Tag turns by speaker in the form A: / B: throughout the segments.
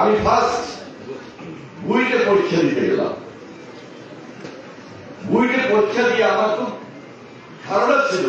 A: আমি ফার্স্ট বুয়েটে পরীক্ষা দিতে গেলাম। বুয়েটে পরীক্ষা দিয়ে আমার খুব ধারণা ছিল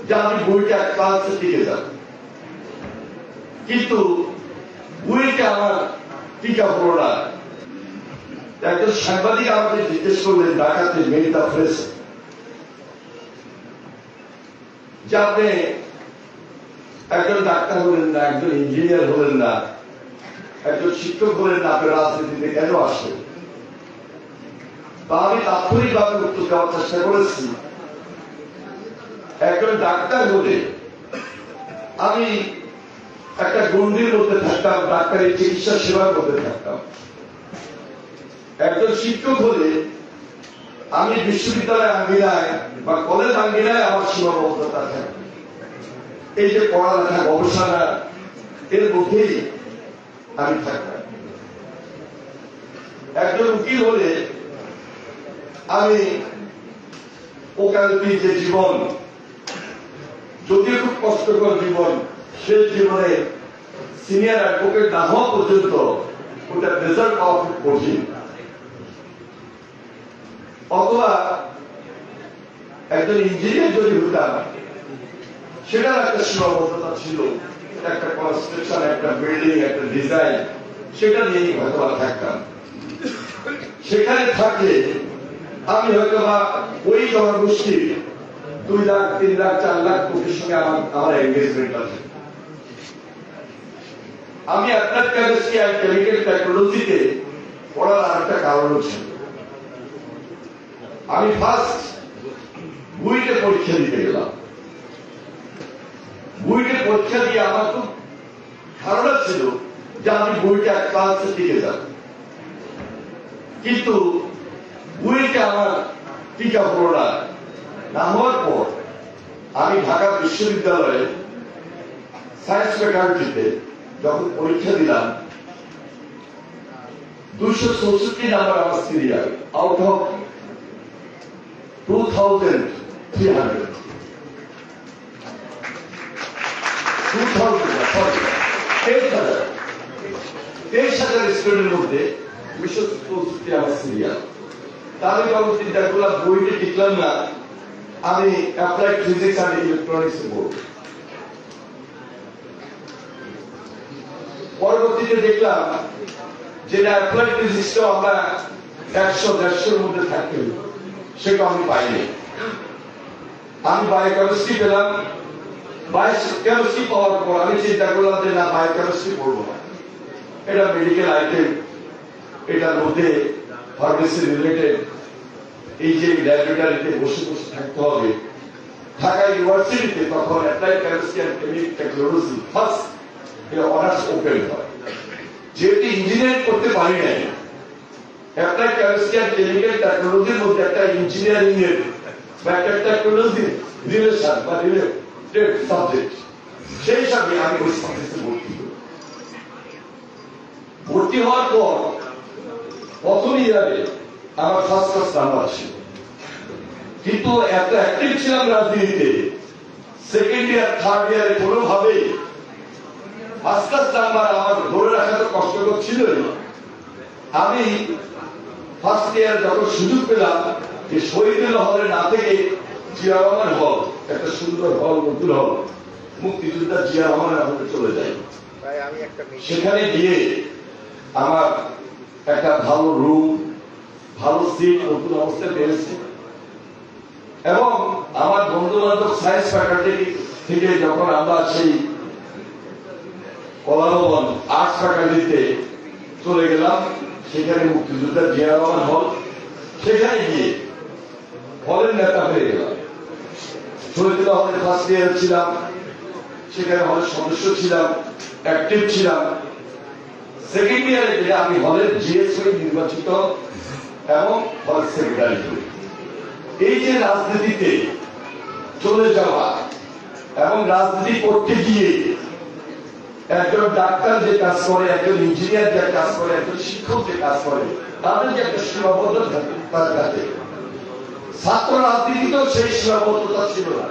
A: যে আমি বুয়েটে এক ক্লাসে টিকে যাব, কিন্তু বুয়েটে আমার টিকা পড়ো না। একজন সাংবাদিক আমাকে জিজ্ঞেস করলেন ঢাকাতে মেরিটা প্রেস, যে আপনি একজন ডাক্তার হলেন না, একজন ইঞ্জিনিয়ার হলেন না, একজন শিক্ষক হলেন না, আপনি রাজনীতিতে কেন আসেন? তা আমি তাৎক্ষণিকভাবে উত্তর দেওয়ার চেষ্টা করেছি, একজন ডাক্তার হলে আমি একটা গণ্ডির মধ্যে থাকতাম, ডাক্তারি চিকিৎসা সেবার মধ্যে থাকতাম। একজন শিক্ষক হলে আমি বিশ্ববিদ্যালয় আঙ্গিনায় বা কলেজ আঙ্গিনায় আমার সীমাবদ্ধতা থাকে, এই যে পড়ালেখা গবেষণা এর মধ্যেই আমি থাকতাম। একজন উকিল হলে আমি ওকালতি যে জীবন, যদিও খুব কষ্টকর জীবন, সেই জীবনে সিনিয়র অ্যাডভোকেট না হওয়া পর্যন্ত ওটা রেজাল্ট পাওয়া খুব কঠিন। অথবা একজন ইঞ্জিনিয়ার যদি হতাম, সেটার একটা সীমাবদ্ধতা ছিল, একটা কনস্ট্রাকশন, একটা বিল্ডিং, একটা ডিজাইন, সেটা নিয়েই হয়তো থাকতাম। সেখানে থাকলে আমি হয়তো বা ওই জনগোষ্ঠীর 2 লাখ 3 লাখ 4 লাখ কোটির সঙ্গে আমার এনগেজমেন্ট আছে। আমি অ্যাপ্লাইড কেমিস্ট্রি অ্যান্ড কেমিক্যাল টেকনোলজিতে পড়ার আরেকটা কারণ ছিল, আমি ফার্স্ট বুয়েটে পরীক্ষা দিতে গেলাম। বুয়েটে পরীক্ষা দিয়ে আমার খুব ধারণা ছিল যে আমি বুয়েটে এক ক্লাসে টিকে যাব, কিন্তু বুয়েটে আমার টিকা পড়া না হওয়ার পর আমি ঢাকা বিশ্ববিদ্যালয়ে সায়েন্স ফ্যাকাল্টিতে যখন পরীক্ষা দিলাম, 264 নাম্বার আমার সিরিয়াল আউট অফ 2300 স্টুডেন্টের মধ্যে 264 আমার সিরিয়াল। তাহলে যখন চিন্তা করলাম বইটা টিকলাম না, আমি অ্যাপ্লাইড ফিজিক্স অ্যান্ড ইলেকট্রনিক্স পড়ব। পরবর্তীতে দেখলাম যেটা অ্যাপ্লাইড ফিজিক্সটাও আমরা 100-150 মধ্যে থাকতে, সেটা আমি পাইনি। আমি বায়োকেমিস্ট্রি পেলাম। বায়োকেমিস্ট্রি পাওয়ার পর আমি চিন্তা করলাম যে না, বায়োকেমিস্ট্রি পড়বো না, এটা মেডিকেল আইটেম, এটার মধ্যে ফার্মেসি রিলেটেড, এই যে ল্যাবরেটরিতে বসে বসে থাকতে হবে। ঢাকা ইউনিভার্সিটিতে তখন applied chemistry and chemical technology first honours open হয়। যেহেতু ইঞ্জিনিয়ারিং করতে পারি নাই, অ্যাপ্লাইড কেমিস্ট্রি অ্যান্ড কেমিক্যাল টেকনোলজির মধ্যে একটা ইঞ্জিনিয়ারিং এর বা একটা টেকনোলজি রিলেশন বা রিলেটেড সাবজেক্ট, সেই হিসাবে আমি ওই সাবজেক্টে ভর্তি হওয়ার পর প্রথম ইয়ারে আমার ফার্স্ট ক্লাস নাম্বার ছিল, কিন্তু এত অ্যাক্টিভ ছিলাম রাজনীতিতে, সেকেন্ড ইয়ার থার্ড ইয়ারে কোনোভাবেই ফার্স্ট ক্লাস নাম্বার আমার ধরে রাখা তো কষ্টকর ছিলই। আমি ফার্স্ট ইয়ার যখন সুযোগ পেলাম, যে শহীদুল্লাহ হলে না থেকে জিয়া রহমান হল, একটা সুন্দর হল, নতুন হল, মুক্তিযোদ্ধা জিয়া রহমানের হলে চলে যাই। সেখানে গিয়ে আমার একটা ভালো রুম, ভালো সিট, নতুন অবস্থায় পেয়েছে। এবং আমার বন্ধু বান্ধব সায়েন্স ফ্যাকাল্টি থেকে যখন আমরা সেই কলাভবন আর্টস ফ্যাকাল্টিতে চলে গেলাম, সেখানে মুক্তিযোদ্ধা জিয়া রহমান হল, সেখানে গিয়ে হলের নেতা হয়ে গেলাম। শহীদুল্লাহ হলে ফার্স্ট ইয়ার ছিলাম, সেখানে হলের সদস্য ছিলাম, অ্যাক্টিভ ছিলাম। সেকেন্ড ইয়ারে গেলে আমি হলের জিএস হয়ে নির্বাচিত এবং হল সেক্রেটারি হই। এই যে রাজনীতিতে চলে যাওয়া এবং রাজনীতি করতে গিয়ে একজন ডাক্তার যে কাজ করে, একজন ইঞ্জিনিয়ার যে কাজ করে, একজন শিক্ষক যে কাজ করে, তাদের যে একটা সীমাবদ্ধতা তার কাছে, ছাত্র রাজনীতিতেও সেই সীমাবদ্ধতা ছিল না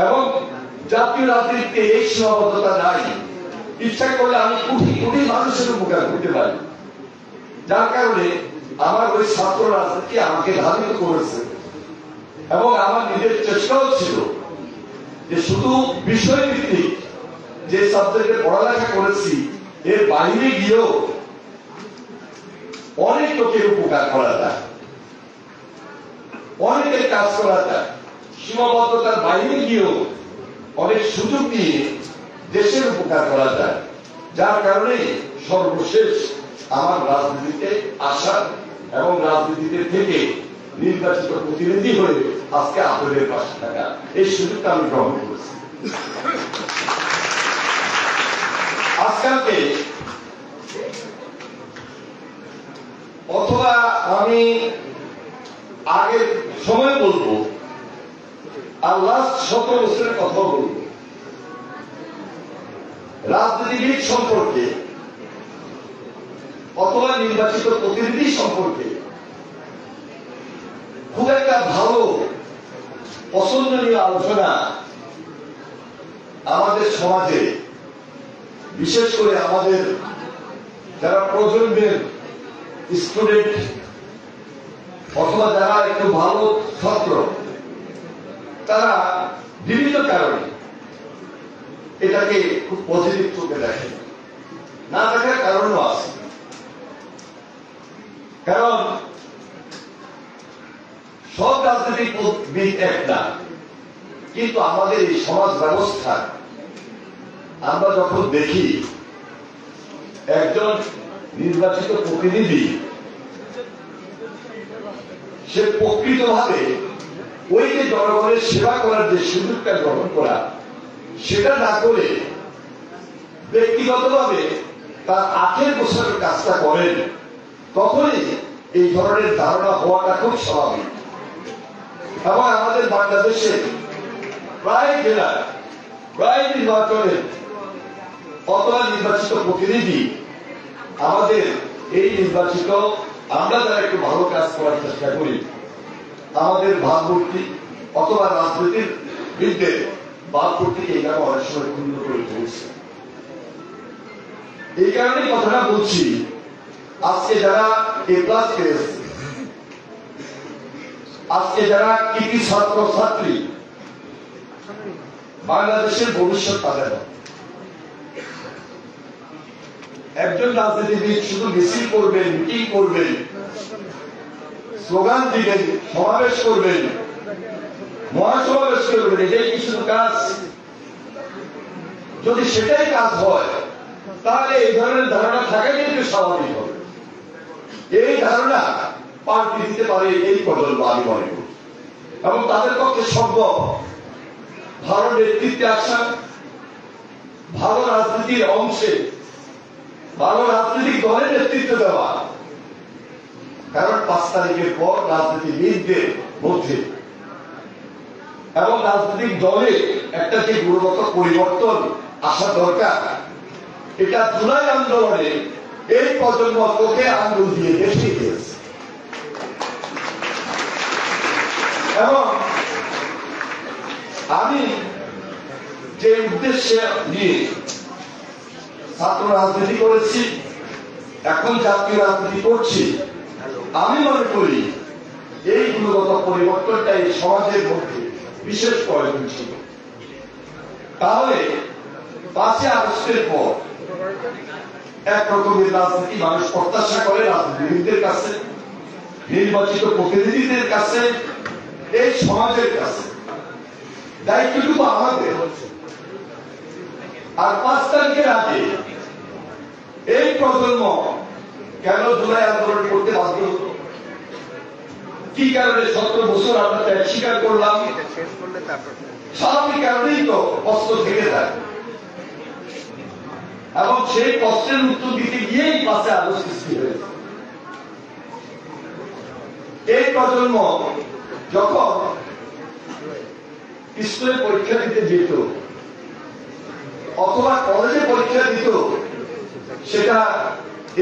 A: এবং জাতীয় রাজনীতিতে এই সীমাবদ্ধতা নাই। ইচ্ছা করলে আমি কোটি কোটি মানুষের উপকার করতে পারি। যার কারণে আমার ওই ছাত্র রাজনীতি আমাকে ধাবিত করেছে এবং আমার নিজের চেষ্টাও ছিল যে শুধু বিষয় ভিত্তিক যে সাবজেক্টে পড়ালেখা করেছি এর বাইরে গিয়েও অনেক লোকের উপকার করা যায়, অনেকের কাজ করা যায়, সীমাবদ্ধতার বাইরে গিয়েও অনেক সুযোগ নিয়ে দেশের উপকার করা যায়। যার কারণে সর্বশেষ আমার রাজনীতিতে আসা এবং রাজনীতিতে থেকে নির্বাচিত প্রতিনিধি হয়ে আজকে আপনাদের পাশে থাকা, এই সুযোগটা আমি গ্রহণ করেছি। আজকালকে অথবা আমি আগের সময় বলবো আর লাস্ট 17 বছরের কথা বলবো, রাজনীতিবিদ সম্পর্কে অথবা নির্বাচিত প্রতিনিধি সম্পর্কে খুব একটা ভালো পছন্দনীয় আলোচনা আমাদের সমাজে, বিশেষ করে আমাদের যারা প্রজন্মের স্টুডেন্ট অথবা যারা একটু ভালো ছাত্র, তারা বিভিন্ন কারণে এটাকে খুব পজিটিভ চোখে দেখে, না দেখার কারণও আছে। কারণ সব রাজনীতিবিদ এক না, কিন্তু আমাদের এই সমাজ ব্যবস্থা আমরা যখন দেখি একজন নির্বাচিত প্রতিনিধি সে প্রকৃতভাবে ওই যে জনগণের সেবা করার যে সুযোগটা গ্রহণ করা, সেটা না করে ব্যক্তিগতভাবে তার 18 বছরের কাজটা করেন, তখনই এই ধরনের ধারণা হওয়াটা খুব স্বাভাবিক। এবং আমাদের বাংলাদেশে প্রায় জেলায় প্রায় নির্বাচনের অথবা নির্বাচিত প্রতিনিধি আমাদের এই নির্বাচিত, আমরা যারা একটু ভালো কাজ করার চেষ্টা করি, আমাদের ভাবমূর্তি অথবা রাজনীতির বিরুদ্ধে ভাবমূর্তিকে এই কারণে অনেক সময় ক্ষুণ্ণ করে তুলছে। এই কারণেই কথাটা বলছি, আজকে যারা এ প্লাস পেয়েছে, আজকে যারা কৃতি ছাত্র ছাত্রী, বাংলাদেশের ভবিষ্যৎ তাদের। একজন রাজনীতিবিদ শুধু মিছিল করবেন, মিটিং করবেন, স্লোগান দিবেন, সমাবেশ করবেন, মহাসমাবেশ করবেন, এটাই কি শুধু কাজ? যদি সেটাই কাজ হয় তাহলে এই ধরনের ধারণা থাকাই কিন্তু স্বাভাবিক হবে। এই ধারণা পাল্টে দিতে পারে এই প্রজন্ম, আমি মনে করি। এবং তাদের পক্ষে সম্ভব ভালো নেতৃত্বে আসা, ভালো রাজনীতির অংশে, ভালো রাজনৈতিক দলের নেতৃত্ব দেওয়া। কারণ 5 তারিখের পর রাজনীতিবিদদের মধ্যে এবং রাজনৈতিক দলে একটা যে গুণগত পরিবর্তন আসা দরকার, এটা জুলাই আন্দোলনে এই প্রজন্ম চোখে আঙ্গুল দিয়ে দেখিয়ে দিয়েছে। এবং আমি যে উদ্দেশ্যে নিয়ে ছাত্র রাজনীতি করেছি, এখন জাতীয় রাজনীতি করছি, আমি মনে করি এই গুণগত পরিবর্তনটা এই সমাজের মধ্যে বিশেষ প্রয়োজন ছিল। তাহলে 5 আগস্টের পর একরকমের রাজনীতি মানুষ প্রত্যাশা করে রাজনীতিবিদদের কাছে, নির্বাচিত প্রতিনিধিদের কাছে, এই সমাজের কাছে। দায়িত্বটুকু আমাদের। আর 5 তারিখের আগে এই প্রজন্ম কেন জুলাই আন্দোলন করতে বাধ্য হতো? কি কারণে 17 বছর আমরা ত্যাগ স্বীকার করলাম? স্বাভাবিক কারণেই তো কষ্ট থেকে যায়। এবং সেই কষ্টের উত্তর দিতে গিয়েই 5 আগস্ট সৃষ্টি হয়েছে। এই প্রজন্ম যখন স্কুলে পরীক্ষা দিতে যেত অথবা কলেজে পরীক্ষা দিত, সেটা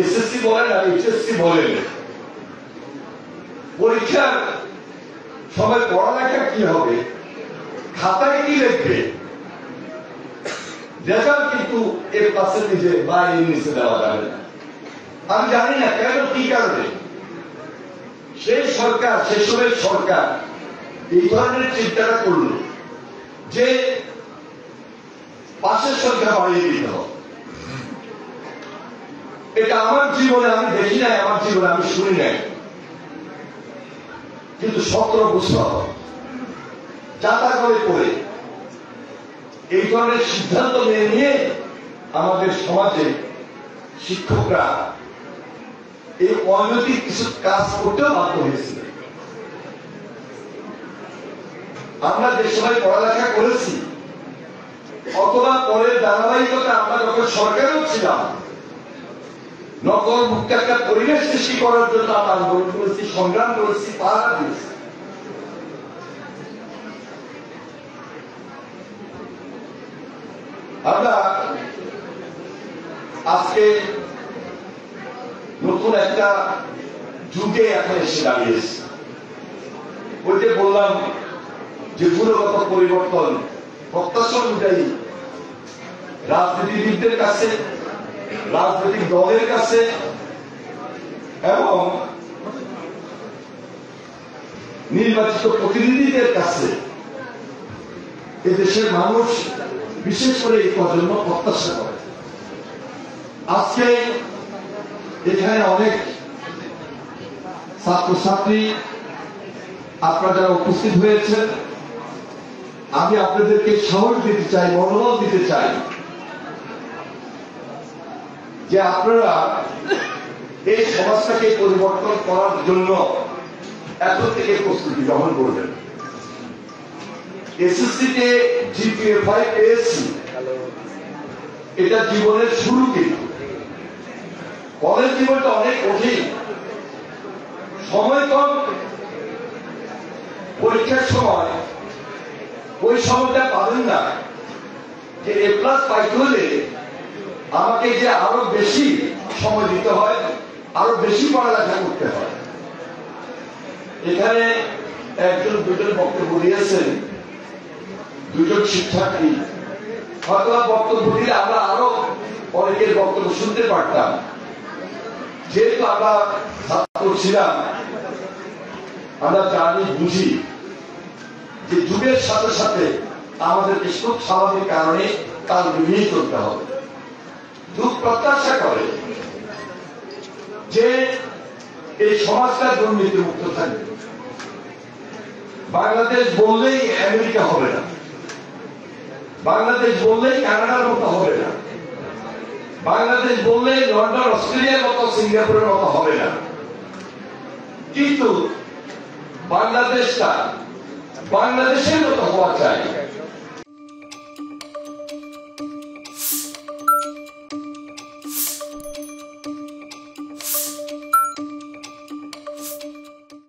A: এসএসসি বলেন আর এইচএসসি বলেন, পরীক্ষার সময় পড়ালেখা কি হবে, খাতায় কি লিখবে, রেজাল্ট কিন্তু এর পার্সেন্টেজে বা এর নিচে দেওয়া যাবে না। আমি জানি না কেন, কি কারণে সেই সরকার, সেসবের সরকার এই ধরনের চিন্তাটা করল যে পাশের সংখ্যা বাড়িয়ে দিতে হবে। এটা আমার জীবনে আমি দেখি নাই, আমার জীবনে আমি শুনি নাই, কিন্তু 17 বছর যাতা করে পড়ে এই ধরনের সিদ্ধান্ত মেনে নিয়ে আমাদের সমাজে শিক্ষকরা এই অনৈতিক কিছু কাজ করতেও বাধ্য হয়েছিল। আমরা যে সময় পড়ালেখা করেছি অথবা পরের ধারাবাহিকতা আমরা যখন সরকারেও ছিলাম, নকল মুক্ত একটা পরিবেশ সৃষ্টি করার জন্য আমরা আন্দোলন করেছি, সংগ্রাম করেছি, পাহারা দিয়েছি। আমরা আজকে নতুন একটা যুগে এখন এসে দাঁড়িয়েছি। ওই যে বললাম যে গুণগত পরিবর্তন প্রত্যাশা অনুযায়ী রাজনীতিবিদদের কাছে, রাজনৈতিক দলের কাছে এবং নির্বাচিত প্রতিনিধিদের কাছে এদেশের মানুষ বিশেষ করে এই প্রজন্ম প্রত্যাশা করে। আজকে এখানে অনেক ছাত্রছাত্রী আপনারা যারা উপস্থিত হয়েছেন, আমি আপনাদেরকে সাহস দিতে চাই, মনোবল দিতে চাই যে আপনারা এই সমাজটাকে পরিবর্তন করার জন্য এখন থেকে প্রস্তুতি গ্রহণ করবেন। এসএসসিতে জিপিএ 5 পেয়েছি, এটা জীবনের শুরু। কিন্তু কলেজ জীবনটা অনেক কঠিন, সময় কম, পরীক্ষার সময় ওই সময়টা পাবেন না যে A+ পাইতে হলে আমাকে যে আরো বেশি সময় দিতে হয়, আরো বেশি পড়ালেখা করতে হয়। এখানে একজন দুজন বক্তব্য দিয়েছেন, দুজন শিক্ষার্থী হয়তো বক্তব্য দিলে আমরা আরো অনেকের বক্তব্য শুনতে পারতাম। যেহেতু আমরা ছাত্র ছিলাম, আমরা জানি, বুঝি যে যুগের সাথে সাথে আমাদেরকে খুব স্বাভাবিক কারণে তাল মিলিয়ে চলতে হবে। যুগ প্রত্যাশা করে যে এই সমাজটা দুর্নীতি মুক্ত থাকবে। বাংলাদেশ বললেই আমেরিকা হবে না, বাংলাদেশ বললেই কানাডার মতো হবে না, বাংলাদেশ বললেই লন্ডন, অস্ট্রেলিয়ার মতো, সিঙ্গাপুরের মতো হবে না। কিন্তু বাংলাদেশটা বাংলাদেশের মতো হওয়া চাই।